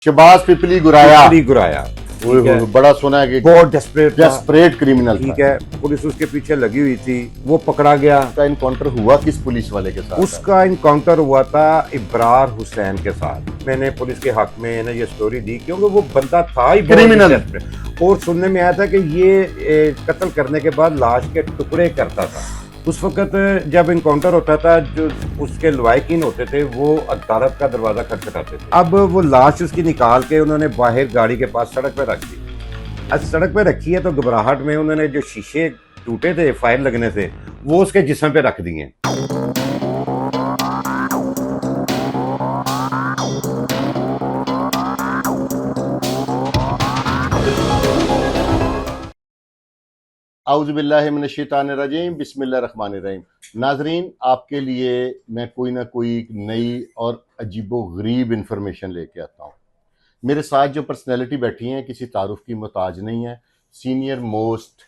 शहबाज पिपली गुराया गुराया बड़ा सुना है कि बहुत डेस्परेट क्रिमिनल ठीक है। पुलिस उसके पीछे लगी हुई थी, वो पकड़ा गया। उसका इनकाउंटर हुआ किस पुलिस वाले के साथ? उसका इनकाउंटर हुआ था इब्रार हुसैन के साथ। मैंने पुलिस के हक में ना ये स्टोरी दी क्योंकि वो बंदा था ही क्रिमिनल, और सुनने में आया था कि ये कत्ल करने के बाद लाश के टुकड़े करता था। उस वक्त जब इनकाउंटर होता था, जो उसके लवाकिन होते थे वो अदालत का दरवाजा खटखटाते थे। अब वो लाश उसकी निकाल के उन्होंने बाहर गाड़ी के पास सड़क पर रख दी। आज सड़क पे रखी है तो घबराहट में उन्होंने जो शीशे टूटे थे फायर लगने से वो उसके जिस्म पे रख दिए। आउज़ुबिल्लाहि मिनश्शैतानिर्रजीम, बिस्मिल्लाहिर्रहमानिर्रहीम। नाजरीन, आपके लिए मैं कोई ना कोई नई और अजीबो-गरीब इंफॉर्मेशन लेके आता हूँ। मेरे साथ जो पर्सनैलिटी बैठी हैं किसी तारुफ की मोहताज नहीं है, सीनियर मोस्ट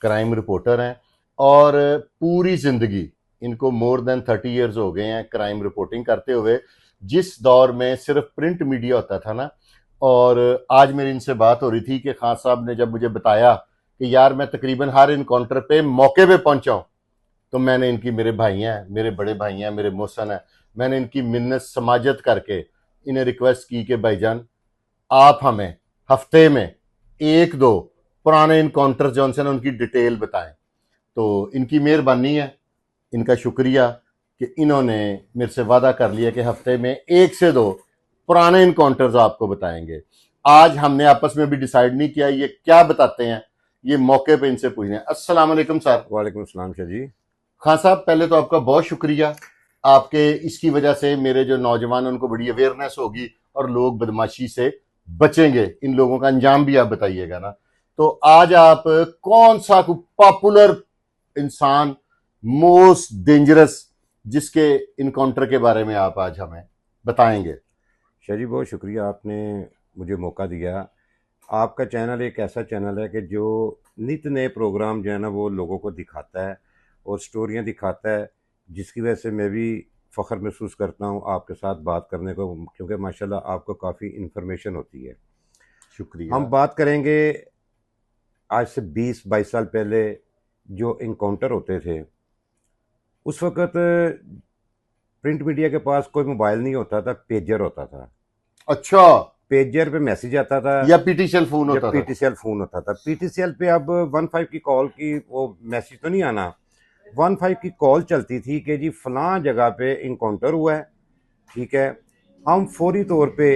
क्राइम रिपोर्टर हैं और पूरी ज़िंदगी इनको मोर देन 30 ईयर्स हो गए हैं क्राइम रिपोर्टिंग करते हुए। जिस दौर में सिर्फ प्रिंट मीडिया होता था ना, और आज मेरी इनसे बात हो रही थी कि खान साहब ने जब मुझे बताया कि यार मैं तकरीबन हर इनकाउंटर पे मौके पे पहुंचा हूँ, तो मैंने इनकी, मेरे भाई हैं, मेरे बड़े भाई हैं, मेरे मोहसन हैं, मैंने इनकी मिन्नत समाजत करके इन्हें रिक्वेस्ट की कि भाईजान आप हमें हफ्ते में एक दो पुराने इनकाउंटर जो उनसे ना उनकी डिटेल बताएं। तो इनकी मेहरबानी है, इनका शुक्रिया कि इन्होंने मेरे से वादा कर लिया कि हफ्ते में एक से दो पुराने इनकाउंटर्स आपको बताएंगे। आज हमने आपस में भी डिसाइड नहीं किया ये क्या बताते हैं, ये मौके पे इनसे पूछने। अस्सलाम वालेकुम सर। वालेकुम अस्सलाम शाह जी। खान साहब, पहले तो आपका बहुत शुक्रिया, आपके इसकी वजह से मेरे जो नौजवान उनको बड़ी अवेयरनेस होगी और लोग बदमाशी से बचेंगे। इन लोगों का अंजाम भी आप बताइएगा ना। तो आज आप कौन सा पॉपुलर इंसान, मोस्ट डेंजरस, जिसके इनकाउंटर के बारे में आप आज हमें बताएंगे? शाह जी बहुत शुक्रिया, आपने मुझे मौका दिया। आपका चैनल एक ऐसा चैनल है कि जो नित नए प्रोग्राम जो है ना वो लोगों को दिखाता है और स्टोरियाँ दिखाता है, जिसकी वजह से मैं भी फ़ख्र महसूस करता हूँ आपके साथ बात करने को, क्योंकि माशाल्लाह आपको काफ़ी इन्फॉर्मेशन होती है। शुक्रिया। हम बात करेंगे आज से 20-22 साल पहले जो इनकाउंटर होते थे। उस वक़्त प्रिंट मीडिया के पास कोई मोबाइल नहीं होता था, पेजर होता था। अच्छा, पेजर पे मैसेज आता था या पीटीसीएल फोन होता था? पीटीसीएल फ़ोन होता था। पीटीसीएल पे अब 15 की कॉल की वो मैसेज तो नहीं आना, 15 की कॉल चलती थी कि जी फलां जगह पे इनकाउंटर हुआ है। ठीक है, हम फौरी तौर पे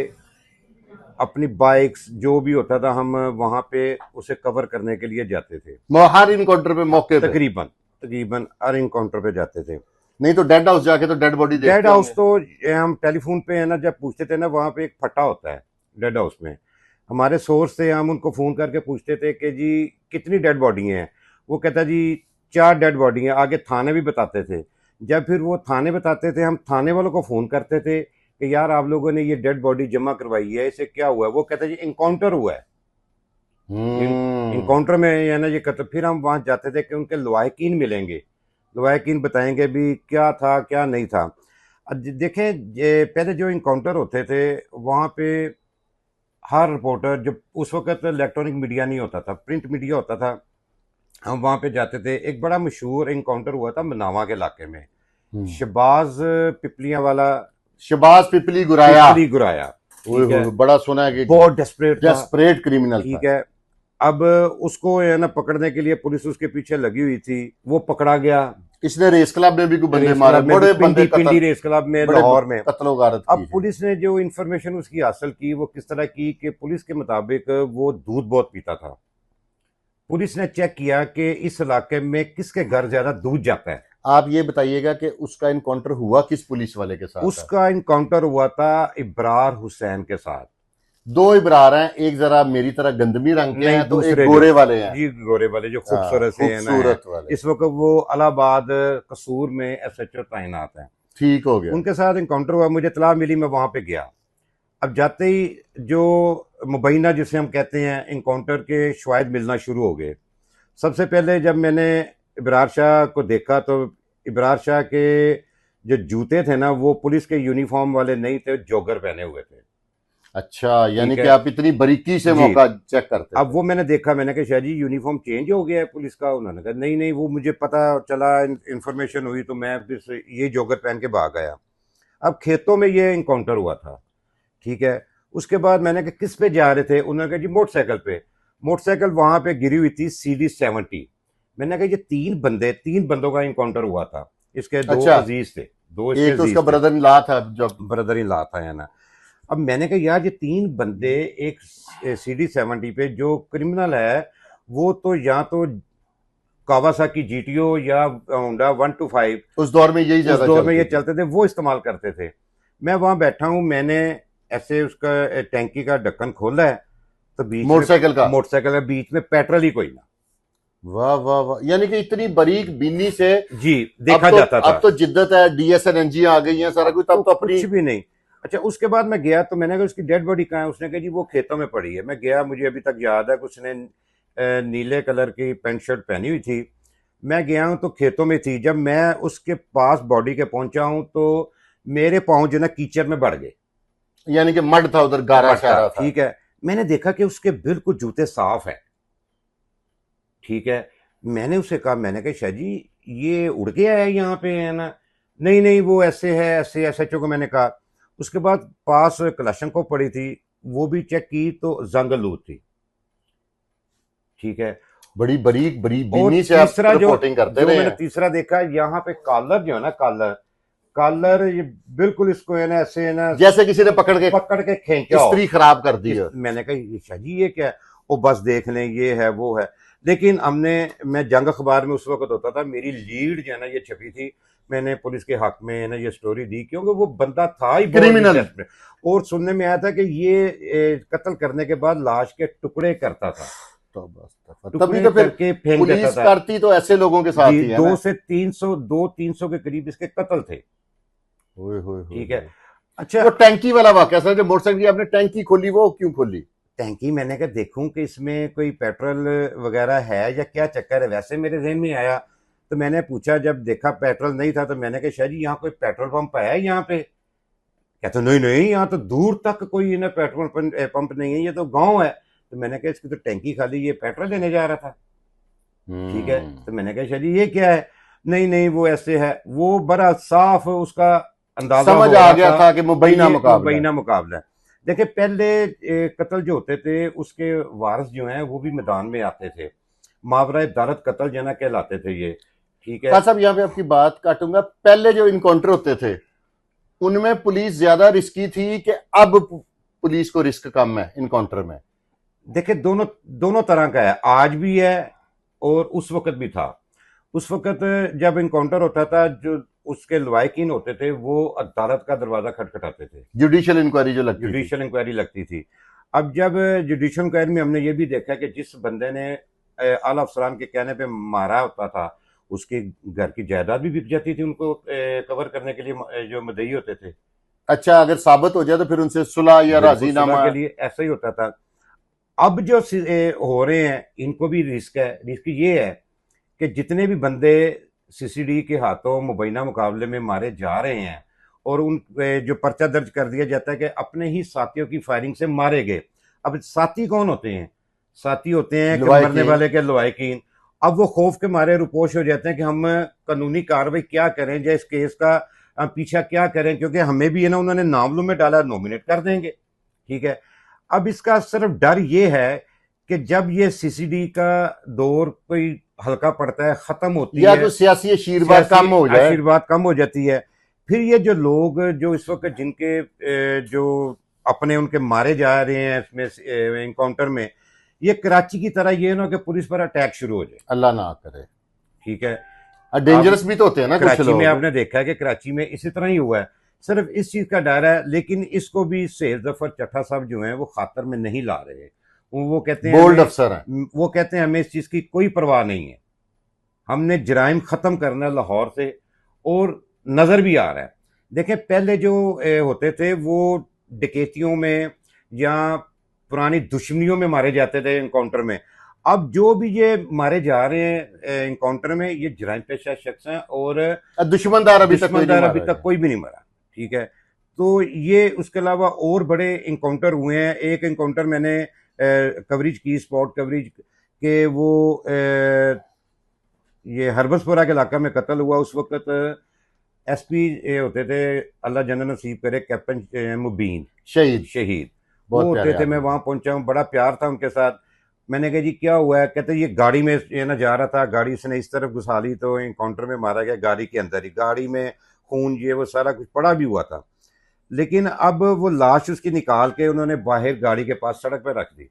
अपनी बाइक्स जो भी होता था हम वहाँ पे उसे कवर करने के लिए जाते थे। हर इनकाउंटर पे मौके पे तकरीबन तकरीबन हर इनकाउंटर पे जाते थे। नहीं तो डेड हाउस जाके तो डेड बॉडी देखते डेड हाउस होंगे। तो हम टेलीफोन पे है ना जब पूछते थे ना, वहाँ पे एक फटा होता है डेड हाउस में। हमारे सोर्स से हम उनको फ़ोन करके पूछते थे कि जी कितनी डेड बॉडी हैं। वो कहता जी 4 डेड बॉडी हैं। आगे थाने भी बताते थे। जब फिर वो थाने बताते थे, हम थाने वालों को फ़ोन करते थे कि यार आप लोगों ने ये डेड बॉडी जमा करवाई है, इसे क्या हुआ है? वो कहते जी इनकाउंटर हुआ है। इनकाउंटर में है ना ये कत्ल। फिर हम वहाँ जाते थे कि उनके लवाकिन मिलेंगे, लवाकिन बताएंगे भी क्या था क्या नहीं था। अब देखें पहले जो इनकाउंटर होते थे वहाँ पे हर रिपोर्टर, जब उस वक्त इलेक्ट्रॉनिक मीडिया नहीं होता था, प्रिंट मीडिया होता था, हम वहाँ पे जाते थे। एक बड़ा मशहूर इनकाउंटर हुआ था मनावा के इलाके में, शहबाज पिपलियाँ वाला, शहबाज पिपली गुराया। ठीक है, बड़ा सुना है कि बहुत डेस्परेट क्रिमिनल ठीक था। है। अब उसको है ना पकड़ने के लिए पुलिस उसके पीछे लगी हुई थी, वो पकड़ा गया। इसने रेस क्लब में भी कोई बंदे रेस मारे, क्लब में बड़े भी, बंदे पिंडी रेस क्लब में लाहौर में। कत्लो गारत अब की है। पुलिस ने जो इन्फॉर्मेशन उसकी हासिल की वो किस तरह की कि पुलिस के मुताबिक वो दूध बहुत पीता था। पुलिस ने चेक किया कि इस इलाके में किसके घर ज्यादा दूध जाता है। आप ये बताइएगा कि उसका इनकाउंटर हुआ किस पुलिस वाले के साथ? उसका इनकाउंटर हुआ था इब्रार हुसैन के साथ। दो इब्रार हैं, एक जरा मेरी तरह गंदमी रंग के नहीं, हैं, तो एक दूसरे गोरे वाले हैं। जी गोरे वाले जो खूबसूरत से है ना खूबसूरत वाले। इस वक्त वो इलाहाबाद कसूर में एसएचओ तैनात है। ठीक हो गया। उनके साथ इनकाउंटर हुआ, मुझे इत्तला मिली, मैं वहां पे गया। अब जाते ही जो मुबैना जिसे हम कहते हैं इनकाउंटर के शवाहिद मिलना शुरू हो गए। सबसे पहले जब मैंने इब्रार शाह को देखा तो इब्रार शाह के जो जूते थे ना वो पुलिस के यूनिफॉर्म वाले नहीं थे, जॉगर पहने हुए थे। अच्छा, यानी ठीक कि है आप इतनी बारीकी से जी। मौका चेक करते अब थे। वो मैंने देखा, मैंने कहा शाह जी यूनिफॉर्म चेंज हो गया है पुलिस का। उन्होंने कहा नहीं नहीं, वो मुझे पता चला, इंफॉर्मेशन हुई तो मैं फिर से ये जॉगर पहन के भाग आया। अब खेतों में ये इनकाउंटर हुआ था। ठीक है। उसके बाद मैंने कहा किस पे जा रहे थे, उन्होंने कहा जी मोटरसाइकिल पे। मोटरसाइकिल वहां पे गिरी हुई थी CD 70। मैंने कहा ये तीन बंदों का इनकाउंटर हुआ था। इसके दो अच्छा, अजीज थे, दो इसके एक तो उसका अजीज थे, ब्रदर इन लॉ था जब। ब्रदर इन लॉ था, है ना। अब मैंने कहा यार ये तीन बंदे एक CD 70 पे, जो क्रिमिनल है वो तो या तो कावासाकी GTO या होंडा 125, उस दौर में यही उस ज्यादा दौर में ये चलती थी। चलते थे, वो इस्तेमाल करते थे। मैं वहां बैठा हूं, मैंने ऐसे उसका टैंकी का ढक्कन खोला है, तो बीच में मोटरसाइकिल का। मोटरसाइकिल के बीच में पेट्रोल ही कोई ना। वाह वाह वाह, यानी कि इतनी बारीक बीनी से। जी, अब देखा तो जाता था। अब तो जिद्दत है, DSLNG आ गई है, सारा अब कुछ, तो तब तो अपनी। कुछ भी नहीं। अच्छा, उसके बाद मैं गया तो मैंने कहा उसकी डेड बॉडी कहाँ है, उसने कहा जी वो खेतों में पड़ी है। मैं गया, मुझे अभी तक याद है कि उसने नीले कलर की पैंट शर्ट पहनी हुई थी। मैं गया हूँ तो खेतों में थी। जब मैं उसके पास बॉडी के पहुंचा हूँ तो मेरे पाँव जो ना कीचड़ में बढ़ गए। यानी कि मड था उधर, गारा मट्टा, शारा था। ठीक है। मैंने देखा कि उसके बिल्कुल जूते साफ है। ठीक है। मैंने उसे कहा, मैंने कहा शाह जी ये उड़ गया है यहाँ पे, है ना। नहीं नहीं, वो ऐसे है, ऐसे SHO को मैंने कहा। उसके बाद पास कलाशंकोव पड़ी थी, वो भी चेक की तो जंग लूट थी। ठीक है। बड़ी बारीक बड़ी और बीनी से आप तीसरा जो रिपोर्टिंग करते जो रहे मैंने हैं। तीसरा देखा, यहाँ पे कॉलर जो है ना, कॉलर कॉलर ये बिल्कुल इसको है ना, ऐसे है ना, जैसे किसी ने पकड़ के पकड़ के खींचा हो। इस्त्री खराब कर दी इस है। मैंने कहा ये शाह जी ये क्या है। वो बस देख लें, ये है वो है। लेकिन हमने, मैं जंग अखबार में उस वक्त होता था, मेरी लीड जो है ना ये छपी थी। मैंने पुलिस के हक में है ना ये स्टोरी दी, क्योंकि वो बंदा था ही बहुत ही क्रिमिनल। desperate। और सुनने में आया था कि ये कत्ल करने के बाद लाश के टुकड़े करता था, तो बस तभी टुकड़े तो फिर करके फेंक देता पुलिस था। करती तो ऐसे लोगों के जी, साथ ही है ना। 200 के करीब इसके कत्ल थे। ओए होए होए ठीक है। होए। अच्छा, वो टैंकी वाला वाकया सर, जो मोटरसाइकिल की आपने टैंकी खोली, वो क्यों खोली? टैंकी मैंने कहा देखूं कि इसमें कोई पेट्रोल वगैरह है या क्या चक्कर है, वैसे मेरे जहन में आया। तो मैंने पूछा, जब देखा पेट्रोल नहीं था तो मैंने कहा शाह जी यहाँ कोई पेट्रोल पंप है यहाँ पे। कहते नहीं नहीं, यहाँ तो दूर तक कोई ना पेट्रोल पंप नहीं है, ये तो गांव है। तो मैंने कहा इसकी तो टैंकी खाली, ये पेट्रोल लेने जा रहा था। ठीक है। हम्म। तो मैंने कहा शाह जी ये क्या है। नहीं नहीं, वो ऐसे है। वो बड़ा साफ उसका अंदाजा समझ हो आ रहा गया था था कि कि मुबैना ये मुकाबला है। मुबैना मुकाबला है। देखिए पहले कत्ल जो होते थे उसके वारिस जो हैं वो भी मैदान में आते थे। मावरा दारत कत्ल जना कहलाते थे ये। ठीक है। खान साहब, यहाँ पे आपकी बात काटूंगा। पहले जो इनकाउंटर होते थे उनमें पुलिस ज्यादा रिस्की थी कि अब पुलिस को रिस्क कम है इनकाउंटर में? देखिए दोनों दोनों तरह का है, आज भी है और उस वक्त भी था। उस वक्त जब इनकाउंटर होता था, जो उसके लवाकिन होते थे वो अदालत का दरवाजा खटखटाते थे, जुडिशियल इंक्वायरी जो लगती थी। जुडिशियल इंक्वायरी लगती थी। अब जब जुडिशियल इंक्वायरी में हमने ये भी देखा कि जिस बंदे ने आला अफसरान के कहने पे मारा होता था, उसके घर की जायदाद भी बिक जाती थी उनको कवर करने के लिए, जो मदई होते थे। अच्छा, अगर साबित हो जाए तो फिर उनसे सुलह या बिल्कुल सुलह राजीनामा। के लिए ऐसा ही होता था। अब जो हो रहे हैं इनको भी रिस्क है। रिस्क ये है कि जितने भी बंदे CCD के हाथों मुबैना मुकाबले में मारे जा रहे हैं, और उन जो पर्चा दर्ज कर दिया जाता है कि अपने ही साथियों की फायरिंग से मारे गए। अब साथी कौन होते हैं? साथी होते हैं कि मरने लवाकिन। वाले के लवाकिन। अब वो खौफ के मारे रुपोश हो जाते हैं कि हम कानूनी कार्रवाई क्या करें, या इस केस का पीछा क्या करें, क्योंकि हमें भी है ना उन्होंने नामलों में डाला, नॉमिनेट कर देंगे। ठीक है। अब इसका सिर्फ डर ये है कि जब ये CCD का दौर कोई हल्का पड़ता है, खत्म होती या है, तो सियासी आशीर्वाद सियासी कम हो जाए। आशीर्वाद कम हो जाती है, फिर ये जो लोग जो इस वक्त जिनके जो अपने उनके मारे जा रहे हैं इसमें इनकाउंटर में, ये कराची की तरह ये ना कि पुलिस पर अटैक शुरू हो जाए। अल्लाह ना करे। ठीक है। अब डेंजरस भी तो होते हैं ना कुछ कराची में लोग। आपने देखा है कि कराची में इसी तरह ही हुआ है। सिर्फ इस चीज का डर है, लेकिन इसको भी सैयद जफर चट्टा साहब जो हैं वो खातर में नहीं ला रहे। वो कहते हैं बोल्ड अफसर हैं। हमें इस चीज की कोई परवाह नहीं है, हमने जराइम खत्म करना है लाहौर से, और नजर भी आ रहा है। देखें पहले जो होते थे वो डकैतियों में या पुरानी दुश्मनियों में मारे जाते थे इनकाउंटर में। अब जो भी ये मारे जा रहे हैं इनकाउंटर में, ये जराइम पेशा शख्स हैं, और दुश्मनदार अभी तक कोई नहीं दुश्मनदार अभी मारा तक है। कोई भी नहीं मरा। ठीक है। तो ये उसके अलावा और बड़े इनकाउंटर हुए हैं। एक इनकाउंटर मैंने कवरेज की, स्पॉट कवरेज के, वो ये हरबसपुरा के इलाका में कत्ल हुआ। उस वक्त एसपी होते थे, अल्लाह जन्नत नसीब करे, कैप्टन मुबीन शहीद शहीद वो बहुत प्यारे होते थे। मैं आदमी। वहाँ पहुंचा हूँ, बड़ा प्यार था उनके साथ। मैंने कहा जी क्या हुआ है? कहते ये गाड़ी में ये ना जा रहा था, गाड़ी इसने इस तरफ घुसा ली तो इनकाउंटर में मारा गया, गाड़ी के अंदर ही, गाड़ी में खून ये वो सारा कुछ पड़ा भी हुआ था। लेकिन अब वो लाश उसकी निकाल के उन्होंने बाहर गाड़ी के पास सड़क पर रख दी।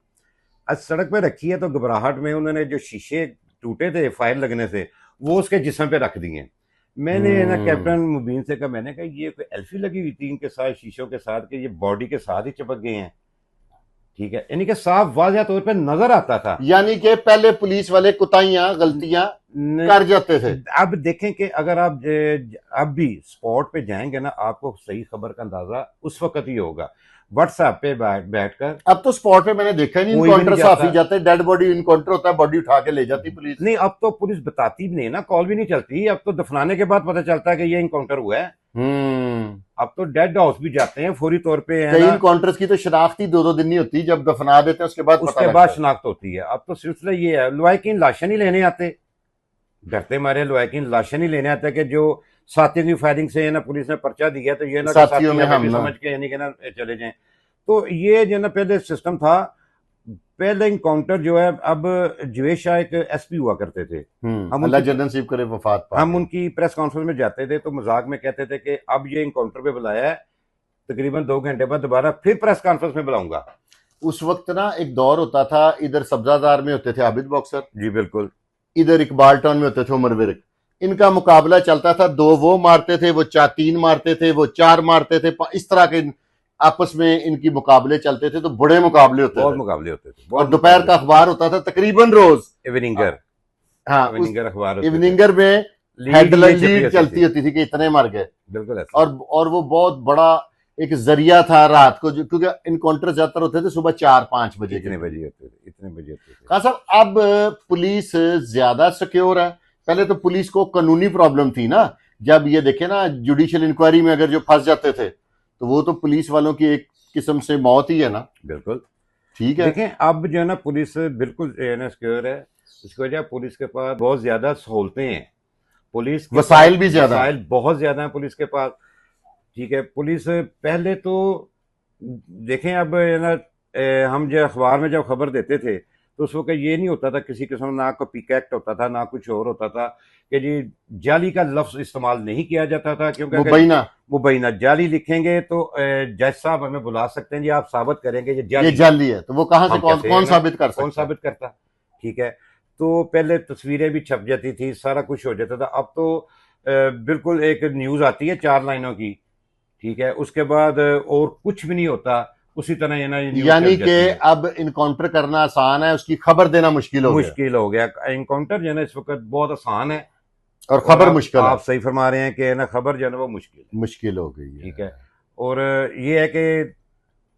आज सड़क पर रखी है तो घबराहट में उन्होंने जो शीशे टूटे थे फायर लगने से, वो उसके जिस्म पे रख दिए। मैंने ना कैप्टन मुबीन से कहा, मैंने कहा ये कोई एल्फी लगी हुई थी इनके साथ शीशों के साथ कि ये बॉडी के साथ ही चिपक गए हैं। ठीक है, यानी कि साफ वाज़ह तौर पे नजर आता था। यानी कि पहले पुलिस वाले कुताइयां गलतियां कर जाते थे। अब देखें कि अगर आप अब भी स्पॉट पे जाएंगे ना, आपको सही खबर का अंदाजा उस वक्त ही होगा। व्हाट्सएप पे बैठकर अब तो स्पॉट पे मैंने देखा नहीं, कोई भी इनकाउंटर नहीं साफ ही जाता। जाते, डेड बॉडी इनकाउंटर होता है, बॉडी उठा के ले जाती पुलिस। नहीं, अब तो पुलिस बताती भी नहीं ना, कॉल भी नहीं चलती। अब तो दफनाने के बाद पता चलता है कि ये इनकाउंटर हुआ है। अब तो डेड हाउस भी जाते हैं फौरी तौर पे, है कई ना। इनकाउंटर्स की तो शनाख्त ही 2-2 दिन नहीं होती, जब दफना देते हैं उसके बाद पता उसके लगता बाद है। शनाख्त होती है। अब तो सिलसिला ये है, लवाकिन लाशें नहीं लेने आते, डरते मारे लवाकिन लाशें नहीं लेने आते कि जो साथियों की फायरिंग से ना पुलिस ने पर्चा दिया तो ये ना कि साथियों में हम ना समझ के यानी कि ना चले जाएं। तो ये जो ना पहले सिस्टम था। पहले इनकाउंटर जो है, अब जवेद शाह एक एसपी हुआ करते थे, हम अल्लाह उनकी जन्नत नसीब करे, वफात पा हम गए। उनकी प्रेस कॉन्फ्रेंस में जाते थे तो मजाक में कहते थे कि अब ये इनकाउंटर पे बुलाया है, तकरीबन 2 घंटे बाद दोबारा फिर प्रेस कॉन्फ्रेंस में बुलाऊंगा। उस वक्त ना एक दौर होता था, इधर सब्जादार में होते थे आबिद बॉक्सर, जी बिल्कुल। इधर इकबाल टाउन में होते थे उमर विरक। इनका मुकाबला चलता था, 2 वो मारते थे, वो 3 मारते थे, वो 4 मारते थे, इस तरह के आपस में इनकी मुकाबले चलते थे। तो बड़े मुकाबले होते बहुत थे मुकाबले होते थे, और बहुत दोपहर का अखबार होता था तकरीबन रोज। इवनिंगर हाँ, उस इवनिंगर अखबार होते थे। इवनिंगर में लीड हेडलाइन ये छपी लीड होती चलती थी, होती थी कि इतने मर गए। बिल्कुल ऐसा। और वो बहुत बड़ा एक जरिया था रात को, क्योंकि इनकाउंटर ज्यादातर होते थे सुबह 4-5 बजे के। इतने बजे होते थे, इतने बजे होते थे। खान साहब, अब पुलिस ज्यादा सिक्योर है। पहले तो पुलिस को कानूनी प्रॉब्लम थी ना, जब ये देखे ना जुडिशियल इंक्वायरी में अगर जो फंस जाते थे तो वो तो पुलिस वालों की एक किस्म से मौत ही है ना। बिल्कुल ठीक है, देखें, अब जो है ना पुलिस बिल्कुल सिक्योर है। इसकी वजह पुलिस के पास बहुत ज्यादा सहूलतें हैं, पुलिस के वसाइल पास भी ज्यादा हैं। वसाइल बहुत ज्यादा है पुलिस के पास। ठीक है, पुलिस पहले तो देखें, अब है ना हम जो अखबार में जब खबर देते थे तो उस वक्त ये नहीं होता था किसी किस्म, ना कोई पिक एक्ट होता था ना कुछ और होता था कि जी जाली का लफ्ज इस्तेमाल नहीं किया जाता था, क्योंकि वो अगर बहीना मुबैना जाली लिखेंगे तो जज साहब हमें बुला सकते हैं, जी आप साबित करेंगे ये ये जाली जाली है, तो वो कहां से हम कहते कौन हैं ना, साबित कर कौन सकता है? साबित करता। ठीक है, तो पहले तस्वीरें भी छप जाती थी, सारा कुछ हो जाता था। अब तो बिल्कुल एक न्यूज आती है 4 लाइनों की, ठीक है, उसके बाद और कुछ भी नहीं होता, उसी तरह ये ना न्यूज यानी चल कि जाती है। अब इनकाउंटर करना आसान है, उसकी खबर देना मुश्किल हो गया मुश्किल हो गया इनकाउंटर जो है ना इस वक्त बहुत आसान है, और और खबर मुश्किल आप है, सही फरमा रहे हैं कि ना खबर जो है ना वो मुश्किल मुश्किल हो गई है। है। ठीक है, और ये है कि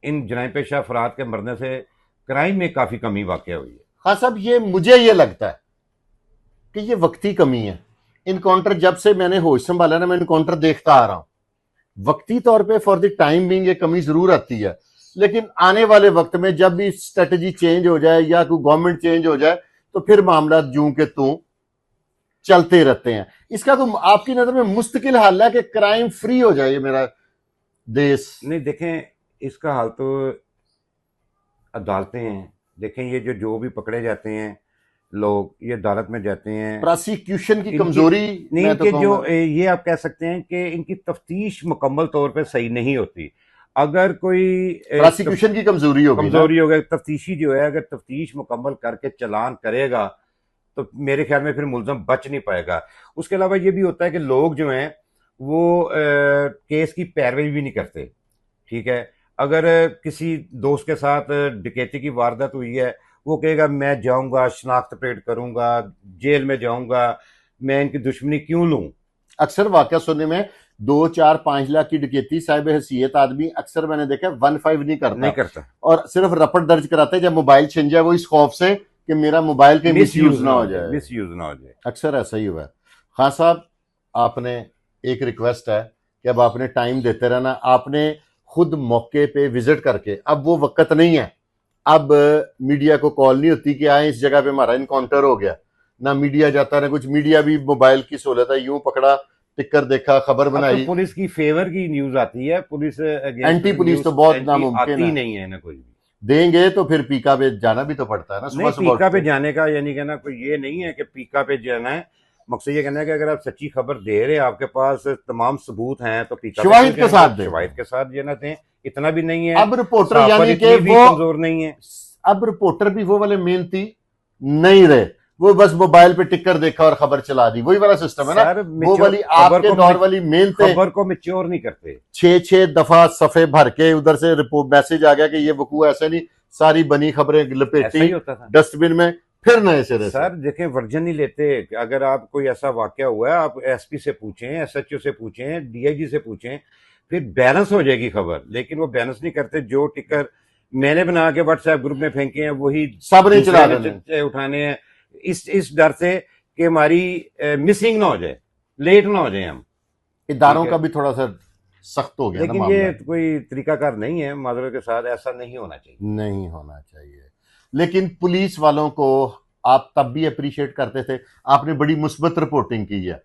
इन जराइम पेशा अफराद के मरने से क्राइम में काफी कमी वाक़ हुई है। हाँ साहब, ये मुझे ये लगता है कि ये वक्ती कमी है। इनकाउंटर जब से मैंने होश संभाला ना, मैं इनकाउंटर देखता आ रहा हूं, वक्ती तौर पे फॉर द टाइम बिंग ये कमी जरूर आती है, लेकिन आने वाले वक्त में जब भी स्ट्रेटजी चेंज हो जाए या कोई गवर्नमेंट चेंज हो जाए तो फिर मामला जूं के तू चलते रहते हैं। इसका कोई आपकी नजर में मुस्तकिल हल है कि क्राइम फ्री हो जाए ये मेरा देश? नहीं देखें, इसका हाल तो अदालतें हैं। देखें, ये जो भी पकड़े जाते हैं लोग, ये अदालत में जाते हैं। प्रोसिक्यूशन की इनकी कमजोरी, नहीं, मैं तो इनके जो कहूंगा ये आप कह सकते हैं कि इनकी तफ्तीश मुकम्मल तौर पे सही नहीं होती। अगर कोई प्रोसिक्यूशन की कमजोरी हो गई ना। कमजोरी हो गई, तफ्तीशी जो है अगर तफ्तीश मुकम्मल करके चालान करेगा तो मेरे ख्याल में फिर मुलजम बच नहीं पाएगा। उसके अलावा ये भी होता है कि लोग जो हैं वो केस की पैरवी भी नहीं करते। ठीक है, अगर किसी दोस्त के साथ डकैती की वारदात हुई है, वो कहेगा मैं जाऊंगा, शनाख्त परेड करूंगा, जेल में जाऊंगा, मैं इनकी दुश्मनी क्यों लूं। अक्सर वाकया सुनने में 2-4-5 लाख की डकैती साहिब हैसियत आदमी अक्सर मैंने देखा 1-5 नहीं करता और सिर्फ रपट दर्ज कराते हैं जब मोबाइल छिन जाए, वो इस खौफ से कि मेरा मोबाइल के मिसयूज ना हो जाए। मिसयूज ना हो जाए। अक्सर ऐसा ही हुआ है। खान साहब, आपने एक रिक्वेस्ट है कि अब आपने टाइम देते रहना, आपने खुद मौके पे विजिट करके, अब वो वक्त नहीं है, अब मीडिया को कॉल नहीं होती कि आए इस जगह पे हमारा इनकाउंटर हो गया, ना मीडिया जाता, ना कुछ, मीडिया भी मोबाइल की सहूलत है, यूं पकड़ा, टिकर देखा, खबर अब तो बनाई। पुलिस की फेवर की न्यूज आती है, पुलिस अगेंस्ट एंटी पुलिस तो न्यूज बहुत एंटी नामुमकिन आती है, नहीं है ना कोई भी। देंगे तो फिर पीका पे जाना भी तो पड़ता है ना सुबह नहीं, सुबह उठ पीका पे के। जाने का यानी कहना कोई ये नहीं है कि पीका पे जाना है। मकसद ये कहना है कि अगर आप सच्ची खबर दे रहे हैं, आपके पास तमाम सबूत हैं, तो पीका पे शवाहिद क्यों के जाएंगे? साथ दें, शवाहिद के साथ देना दें, इतना भी नहीं है। अब रिपोर्टर सहाफत यानी कि इतनी भी वो, कमजोर नहीं है। अब रिपोर्टर भी वो वाले मेहनती नहीं रहे, वो बस मोबाइल पे टिकर देखा और खबर चला दी, वही वाला सिस्टम है ना, सर वो वाली आपके दौर वाली मेहनत। खबर को मैच्योर नहीं करते। 6 दफा सफे भर के उधर से रिपोर्ट मैसेज आ गया कि ये वकूआ, ऐसे नहीं, सारी बनी खबरें ऐसा लपेटी ही होता था डस्टबिन में, फिर नए सिरे से। सर। देखें, वर्जन नहीं लेते। अगर आप कोई ऐसा वाकया हुआ है, आप एसपी से पूछें, एसएचओ से पूछें, डीआईजी से पूछें, फिर बैलेंस हो जाएगी खबर। लेकिन वो बैलेंस नहीं करते, जो टिकर मैंने बना के व्हाट्सएप ग्रुप में फेंके हैं वही सब नहीं चला दूसरे देने, ने उठाने हैं, इस डर से कि हमारी मिसिंग ना हो जाए, लेट ना हो जाए हम। इदारों ठीक का है, भी थोड़ा सा सख्त हो गया ना लेकिन मामला, ये कोई तरीकाकार नहीं है। माजरत के साथ ऐसा नहीं होना चाहिए। नहीं होना चाहिए। लेकिन पुलिस वालों को आप तब भी अप्रिशिएट करते थे, आपने बड़ी मुस्बत रिपोर्टिंग की है,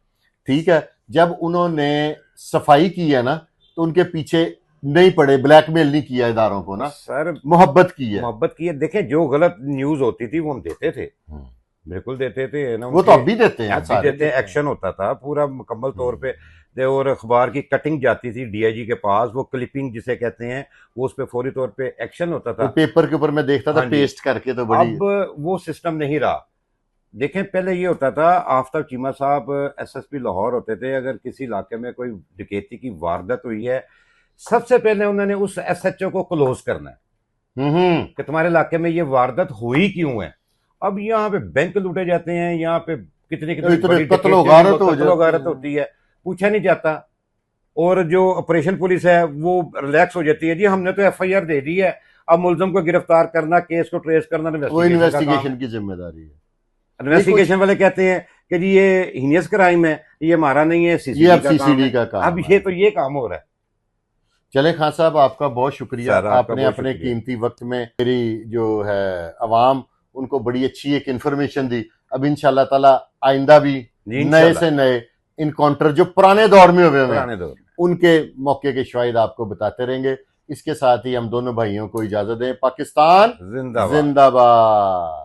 ठीक है, जब उन्होंने सफाई की है ना, तो उनके पीछे नहीं पड़े, ब्लैकमेल नहीं किया इदारों को ना, सर, मोहब्बत की है। मोहब्बत की है। देखें, जो गलत न्यूज होती थी वो हम देते थे, बिल्कुल देते थे ना। वो तो अब भी देते हैं, अब भी सारे देते हैं। एक्शन होता था पूरा मुकम्मल तौर पे। और अखबार की कटिंग जाती थी डीआईजी के पास, वो क्लिपिंग जिसे कहते हैं, वो उस पर फौरी तौर पे एक्शन होता वो था। पेपर के ऊपर मैं देखता था, हाँ जी। पेस्ट करके, तो बड़ी। अब वो सिस्टम नहीं रहा। देखें, पहले ये होता था, आफ्ताब चीमा साहब एसएसपी लाहौर होते थे, अगर किसी इलाके में कोई डकैती की वारदात हुई है, सबसे पहले उन्होंने उस एसएचओ को क्लोज करना है कि तुम्हारे इलाके में ये वारदात हुई क्यों है। अब यहाँ पे बैंक लूटे जाते हैं, यहाँ पे कितनी कितनी बड़ी कत्लो गारत होती है, पूछा नहीं जाता। और जो ऑपरेशन पुलिस है वो रिलैक्स हो जाती है, जी हमने तो एफआईआर दे दी है, अब मुलजम को गिरफ्तार करना, केस को ट्रेस करना वो इन्वेस्टिगेशन की जिम्मेदारी है। इन्वेस्टिगेशन वाले कहते हैं कि जी ये हीनियस क्राइम है, ये हमारा नहीं है, ये सीसीडी अब का काम सीसीडी है। का काम अब है। ये काम हो रहा है। चले खान साहब, आपका बहुत शुक्रिया, सर, आपका आपने बहुत अपने शुक्रिया। कीमती वक्त में मेरी जो है अवाम, उनको बड़ी अच्छी एक इंफॉर्मेशन दी। अब इंशाल्लाह ताला आइंदा भी जी, नए इंशाल्लाह। से नए इनकाउंटर जो पुराने दौर में हुए हैं, पुराने दौर में। उनके मौके के शवाहिद आपको बताते रहेंगे। इसके साथ ही हम दोनों भाइयों को इजाजत दें। पाकिस्तान जिंदाबाद। जिंदाबाद।